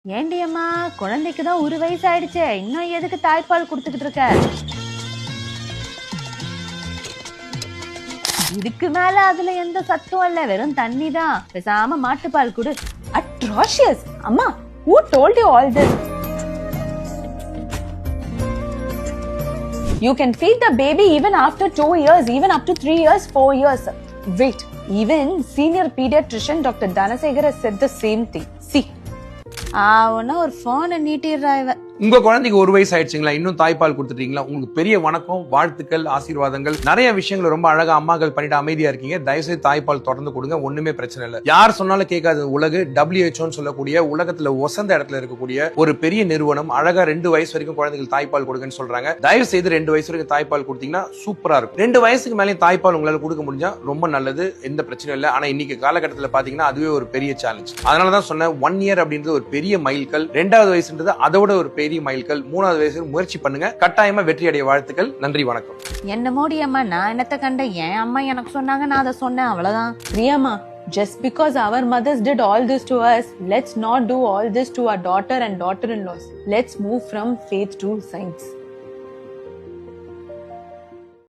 ஏண்டி அம்மா, குழந்தைக்கு தான் 1 வயசு ஆயிடுச்சே, இன்னும் எதுக்கு தாய்ப்பால் குடுத்துக்கிட்டு இருக்க? இதுக்கு மேல அதுல எந்த சத்தும் இல்ல, வெறும் தண்ணி தான். பேசாம மாட்டுப்பால் குடு. Atrocious! Amma, who told you all this? You can feed the baby even after 2 years, even up to 3 years, 4 years. Wait, even senior pediatrician Dr. Danasegar has said the same thing. See. ஒன்னா ஒரு போனை நீட்டிடுறா இவ. உங்க குழந்தைக்கு 1 வயசு ஆயிடுச்சுங்களா, இன்னும் தாய்ப்பால் கொடுத்துட்டீங்களா? உங்களுக்கு பெரிய வணக்கம், வாழ்த்துக்கள், ஆசீர்வாதங்கள். நிறைய விஷயங்கள் ரொம்ப அழகா அம்மாக்கள் பண்ணிட்டு அமைதியா இருக்கீங்க. தயவுசெய்து தாய்ப்பால் தொடர்ந்து கொடுங்க, ஒண்ணுமே பிரச்சனை இல்லை. யார் சொன்னாலும் கேட்காது உலகு. WHO சொல்லக்கூடிய உலகத்துல ஒசந்த இடத்துல இருக்கக்கூடிய ஒரு பெரிய நிறுவனம் அழகா 2 வயசு வரைக்கும் குழந்தைகள் தாய்ப்பால் கொடுங்கன்னு சொல்றாங்க. தயவு செய்து 2 வயசு வரைக்கும் தாய்ப்பால் கொடுத்தீங்கன்னா சூப்பரா இருக்கும். 2 வயசுக்கு மேலே தாய்ப்பால் உங்களால கொடுக்க முடிஞ்சா ரொம்ப நல்லது, எந்த பிரச்சனையும் இல்லை. ஆனா இன்னைக்கு காலகட்டத்தில் பாத்தீங்கன்னா அதுவே ஒரு பெரிய சேலஞ்ச். அதனாலதான் சொன்னேன் 1 year அப்படின்றது ஒரு பெரிய மைல்கல். 2வது வயசுன்றது அதோட ஒரு பெரிய மைல்கல். 3வது வயசுல முயற்சி பண்ணுங்க, கட்டாயமா வெற்றி அடைய வாழ்த்துக்கள். நன்றி, வணக்கம். என்ன மோடி அம்மா, நான் என்னத்த கண்டேன்? என் அம்மா எனக்கு சொன்னாங்க, நான் அதை சொன்னேன், அவ்வளவுதான். Priyama, just because our mothers did all this to us, let's not do all this to our daughter and daughter-in-laws. Let's move from faith to science.